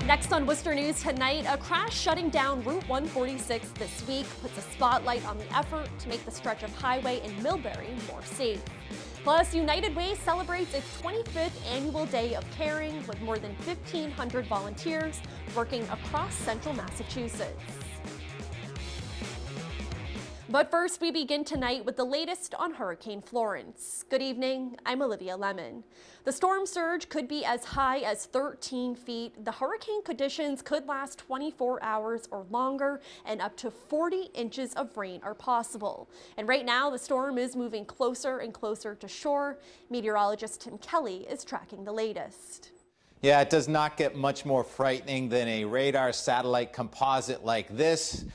Next on Worcester News tonight, a crash shutting down Route 146 this week puts a spotlight on the effort to make the stretch of highway in Millbury more safe. Plus, United Way celebrates its 25th annual Day of Caring with more than 1,500 volunteers working across central Massachusetts. But first, we begin tonight with the latest on Hurricane Florence. Good evening, I'm Olivia Lemon. The storm surge could be as high as 13 feet. The hurricane conditions could last 24 hours or longer, and up to 40 inches of rain are possible. And right now, the storm is moving closer and closer to shore. Meteorologist Tim Kelly is tracking the latest. Yeah, it does not get much more frightening than a radar satellite composite like this.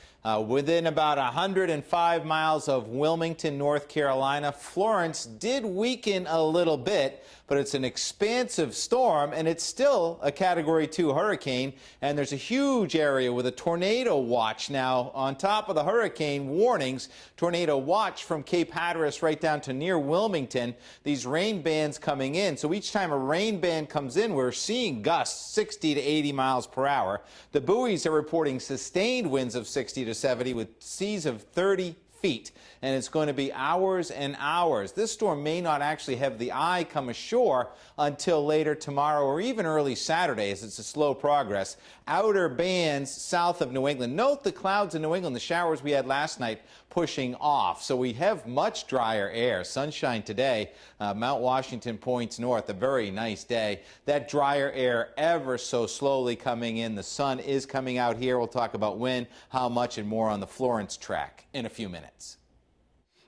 Within about 105 miles of Wilmington, North Carolina, Florence did weaken a little bit, but it's an expansive storm, and it's still a Category 2 hurricane, and there's a huge area with a tornado watch now on top of the hurricane warnings. Tornado watch from Cape Hatteras right down to near Wilmington. These rain bands coming in, so each time a rain band comes in, we're seeing gusts 60 to 80 miles per hour. The buoys are reporting sustained winds of 60 to 70 with seas of 30 feet, and it's going to be hours and hours. This storm may not actually have the eye come ashore until later tomorrow or even early Saturday, as it's a slow progress. Outer bands south of New England. Note the clouds in New England, the showers we had last night pushing off. So we have much drier air. Sunshine today. Mount Washington points north. A very nice day. That drier air ever so slowly coming in. The sun is coming out here. We'll talk about when, how much, and more on the Florence track in a few minutes.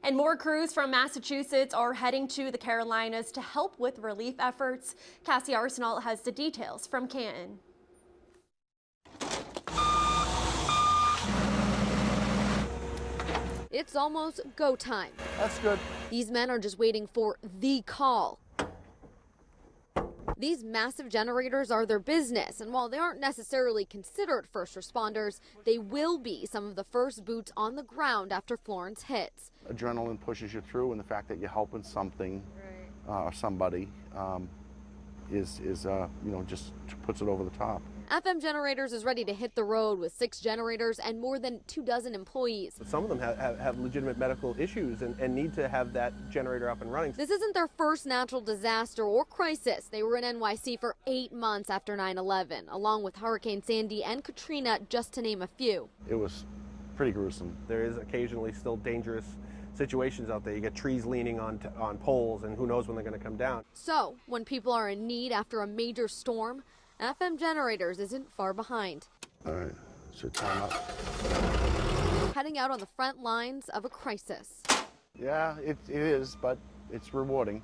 And more crews from Massachusetts are heading to the Carolinas to help with relief efforts. Cassie Arsenault has the details from Canton. It's almost go time. That's good. These men are just waiting for the call. These massive generators are their business, and while they aren't necessarily considered first responders, they will be some of the first boots on the ground after Florence hits. Adrenaline pushes you through, and the fact that you're helping something or somebody just puts it over the top. FM Generators is ready to hit the road with 6 generators and more than 24 employees. Some of them have legitimate medical issues and need to have that generator up and running. This isn't their first natural disaster or crisis. They were in NYC for 8 months after 9/11, along with Hurricane Sandy and Katrina, just to name a few. It was pretty gruesome. There is occasionally still dangerous situations out there. You get trees leaning on poles, and who knows when they're going to come down. So, when people are in need after a major storm, FM Generators isn't far behind. All right, should time up. Heading out on the front lines of a crisis. Yeah, it is, but it's rewarding.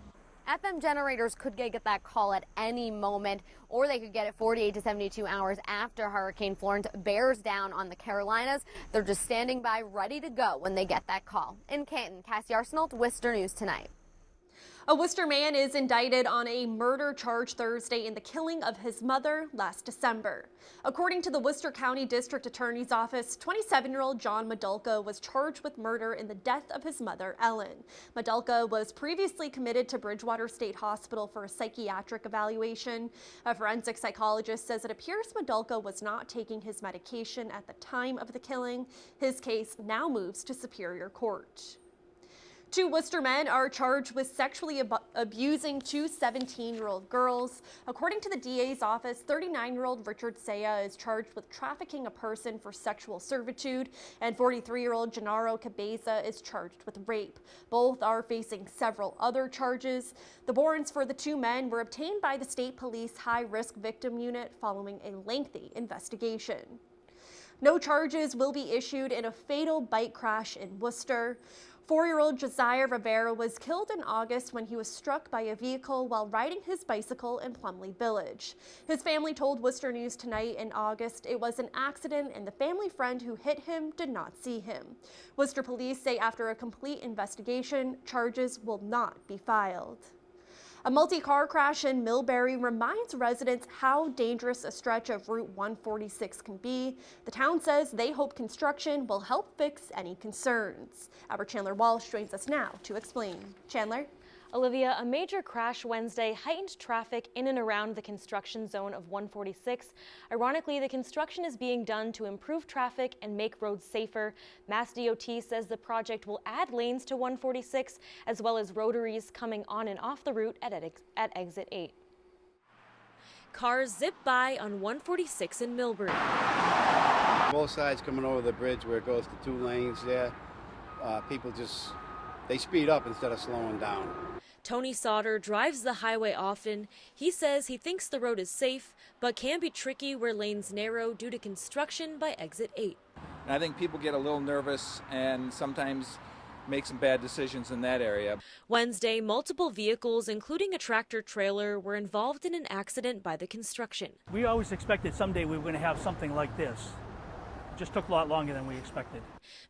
FM Generators could get that call at any moment, or they could get it 48 to 72 hours after Hurricane Florence bears down on the Carolinas. They're just standing by, ready to go when they get that call. In Canton, Cassie Arsenault, Worcester News Tonight. A Worcester man is indicted on a murder charge Thursday in the killing of his mother last December. According to the Worcester County District Attorney's Office, 27-year-old John Madulka was charged with murder in the death of his mother, Ellen. Madulka was previously committed to Bridgewater State Hospital for a psychiatric evaluation. A forensic psychologist says it appears Madulka was not taking his medication at the time of the killing. His case now moves to Superior Court. 2 Worcester men are charged with sexually abusing 2 17-year-old girls. According to the DA's office, 39-year-old Richard Saya is charged with trafficking a person for sexual servitude, and 43-year-old Gennaro Cabeza is charged with rape. Both are facing several other charges. The warrants for the 2 men were obtained by the State Police High-Risk Victim Unit following a lengthy investigation. No charges will be issued in a fatal bike crash in Worcester. 4-year-old Josiah Rivera was killed in August when he was struck by a vehicle while riding his bicycle in Plumley Village. His family told Worcester News Tonight in August it was an accident and the family friend who hit him did not see him. Worcester police say after a complete investigation, charges will not be filed. A multi-car crash in Millbury reminds residents how dangerous a stretch of Route 146 can be. The town says they hope construction will help fix any concerns. Our Chandler Walsh joins us now to explain. Chandler? Olivia, a major crash Wednesday heightened traffic in and around the construction zone of 146. Ironically, the construction is being done to improve traffic and make roads safer. Mass DOT says the project will add lanes to 146 as well as rotaries coming on and off the route at exit 8. Cars zip by on 146 in Millbury. Both sides coming over the bridge where it goes to 2 lanes there, people they speed up instead of slowing down. Tony Sauter drives the highway often. He says he thinks the road is safe, but can be tricky where lanes narrow due to construction by exit 8. And I think people get a little nervous and sometimes make some bad decisions in that area. Wednesday, multiple vehicles, including a tractor trailer, were involved in an accident by the construction. We always expected someday we were going to have something like this. It just took a lot longer than we expected.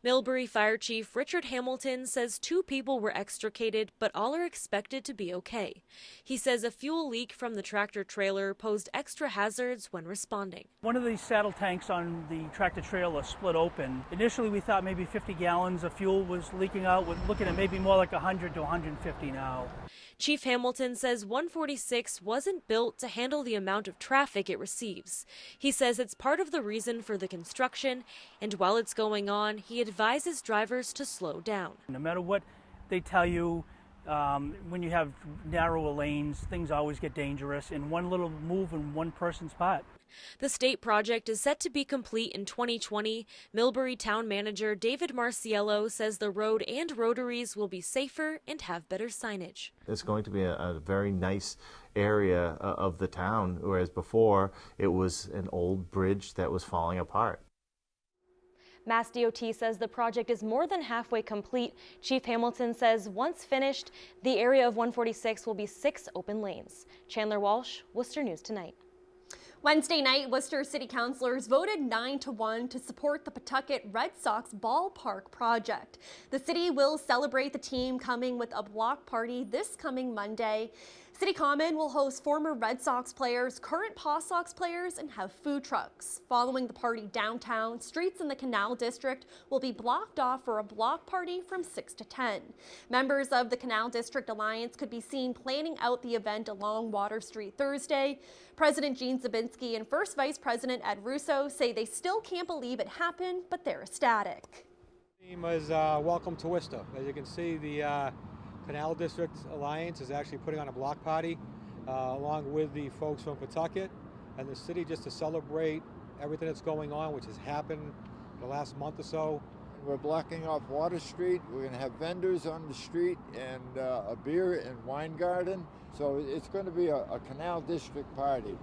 Millbury Fire Chief Richard Hamilton says 2 people were extricated, but all are expected to be okay. He says a fuel leak from the tractor trailer posed extra hazards when responding. One of these saddle tanks on the tractor trailer split open. Initially we thought maybe 50 gallons of fuel was leaking out. We're looking at maybe more like 100 to 150 now. Chief Hamilton says 146 wasn't built to handle the amount of traffic it receives. He says it's part of the reason for the construction, and while it's going on, he advises drivers to slow down. No matter what they tell you, when you have narrower lanes, things always get dangerous, and one little move in one person's part. The state project is set to be complete in 2020. Millbury Town Manager David Marciello says the road and rotaries will be safer and have better signage. It's going to be a very nice area of the town, whereas before it was an old bridge that was falling apart. Mass DOT says the project is more than halfway complete. Chief Hamilton says once finished, the area of 146 will be 6 open lanes. Chandler Walsh, Worcester News Tonight. Wednesday night, Worcester City Councilors voted 9-1 to support the Pawtucket Red Sox ballpark project. The city will celebrate the team coming with a block party this coming Monday. City Common will host former Red Sox players, current PawSox players, and have food trucks. Following the party downtown, streets in the Canal District will be blocked off for a block party from 6 to 10. Members of the Canal District Alliance could be seen planning out the event along Water Street Thursday. President Gene Zabinski and First Vice President Ed Russo say they still can't believe it happened, but they're ecstatic. The team is welcome to Worcester. As you can see, the Canal District Alliance is actually putting on a block party along with the folks from Pawtucket and the city, just to celebrate everything that's going on, which has happened in the last month or so. We're blocking off Water Street. We're going to have vendors on the street and a beer and wine garden. So it's going to be a Canal District party.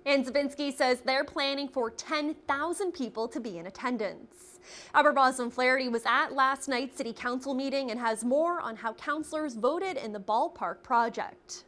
And Zabinski says they're planning for 10,000 people to be in attendance. Albert Boston Flaherty was at last night's City Council meeting and has more on how councilors voted in the ballpark project.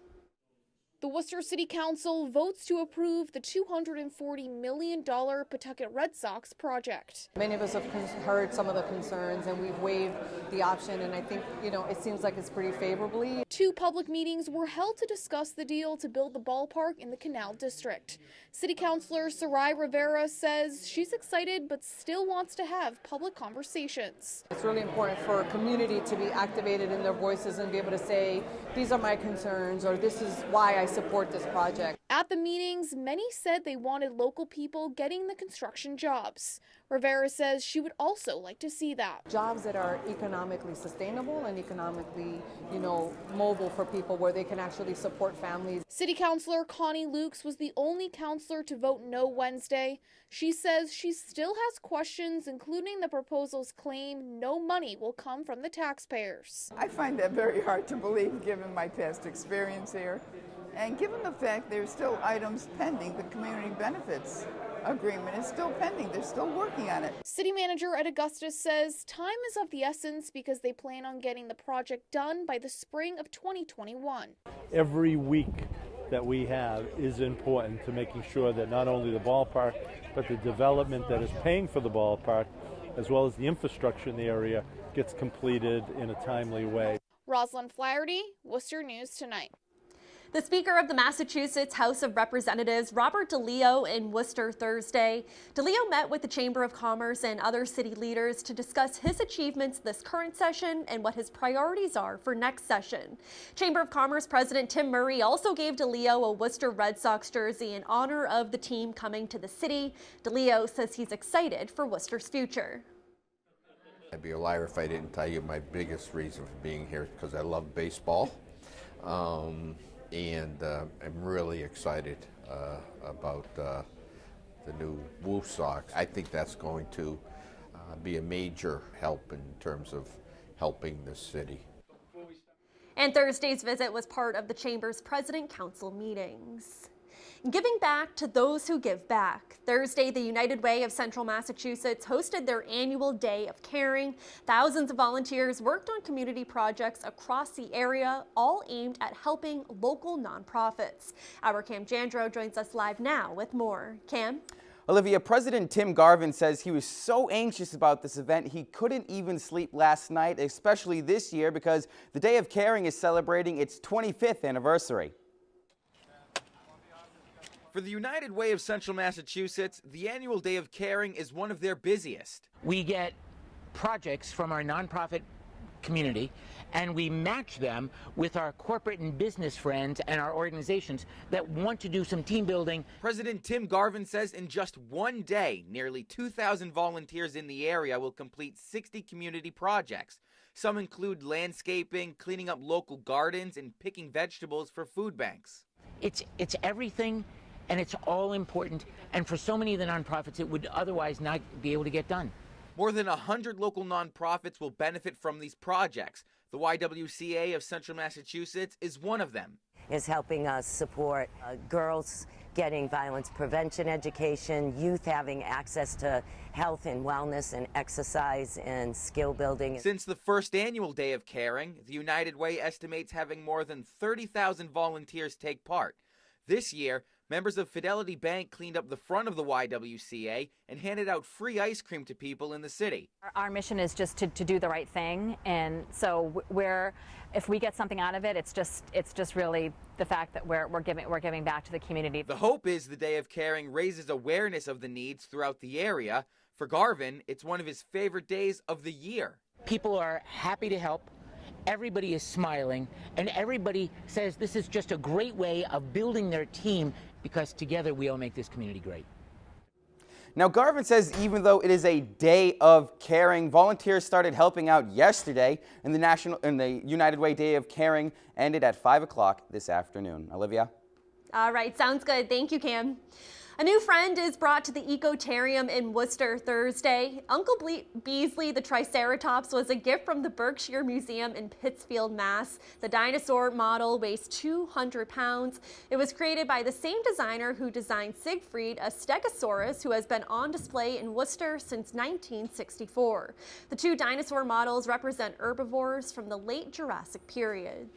The Worcester City Council votes to approve the $240 million Pawtucket Red Sox project. Many of us have heard some of the concerns and we've waived the option, and I think, it seems like it's pretty favorably. 2 public meetings were held to discuss the deal to build the ballpark in the Canal District. City Councilor Sarai Rivera says she's excited but still wants to have public conversations. It's really important for a community to be activated in their voices and be able to say, these are my concerns, or this is why I support this project. At the meetings, many said they wanted local people getting the construction jobs. Rivera says she would also like to see that. Jobs that are economically sustainable and economically, mobile for people, where they can actually support families. City Councilor Connie Lukes was the only councilor to vote no Wednesday. She says she still has questions, including the proposal's claim no money will come from the taxpayers. I find that very hard to believe given my past experience here. And given the fact there's still items pending, the community benefits agreement is still pending. They're still working on it. City Manager Ed Augustus says time is of the essence because they plan on getting the project done by the spring of 2021. Every week that we have is important to making sure that not only the ballpark, but the development that is paying for the ballpark, as well as the infrastructure in the area, gets completed in a timely way. Rosalind Flaherty, Worcester News Tonight. The Speaker of the Massachusetts House of Representatives, Robert Deleo, in Worcester Thursday. Deleo met with the Chamber of Commerce and other city leaders to discuss his achievements this current session and what his priorities are for next session. Chamber of Commerce President Tim Murray also gave Deleo a Worcester Red Sox jersey in honor of the team coming to the city. Deleo says he's excited for Worcester's future. I'd be a liar if I didn't tell you my biggest reason for being here, because I love baseball. And I'm really excited about the new PawSox. I think that's going to be a major help in terms of helping the city. And Thursday's visit was part of the Chamber's President Council meetings. Giving back to those who give back. Thursday, the United Way of Central Massachusetts hosted their annual Day of Caring. Thousands of volunteers worked on community projects across the area, all aimed at helping local nonprofits. Our Cam Jandro joins us live now with more. Cam? Olivia, President Tim Garvin says he was so anxious about this event he couldn't even sleep last night, especially this year because the Day of Caring is celebrating its 25th anniversary. For the United Way of Central Massachusetts, the annual Day of Caring is one of their busiest. We get projects from our nonprofit community and we match them with our corporate and business friends and our organizations that want to do some team building. President Tim Garvin says in just one day, nearly 2,000 volunteers in the area will complete 60 community projects. Some include landscaping, cleaning up local gardens, and picking vegetables for food banks. It's everything. And it's all important, and for so many of the nonprofits, it would otherwise not be able to get done. More than 100 local nonprofits will benefit from these projects. The YWCA of Central Massachusetts is one of them. Is helping us support girls getting violence prevention education, youth having access to health and wellness and exercise and skill building. Since the first annual Day of Caring, the United Way estimates having more than 30,000 volunteers take part. This year, members of Fidelity Bank cleaned up the front of the YWCA and handed out free ice cream to people in the city. Our mission is just to do the right thing, and so if we get something out of it, it's just really the fact that we're giving back to the community. The hope is the Day of Caring raises awareness of the needs throughout the area. For Garvin, it's one of his favorite days of the year. People are happy to help. Everybody is smiling, and everybody says this is just a great way of building their team because together we all make this community great. Now, Garvin says even though it is a day of caring, volunteers started helping out yesterday, and the United Way Day of Caring ended at 5 o'clock this afternoon. Olivia? All right, sounds good. Thank you, Cam. A new friend is brought to the Ecotarium in Worcester Thursday. Uncle Beasley the Triceratops was a gift from the Berkshire Museum in Pittsfield, Mass. The dinosaur model weighs 200 pounds. It was created by the same designer who designed Siegfried, a stegosaurus who has been on display in Worcester since 1964. The two dinosaur models represent herbivores from the late Jurassic period.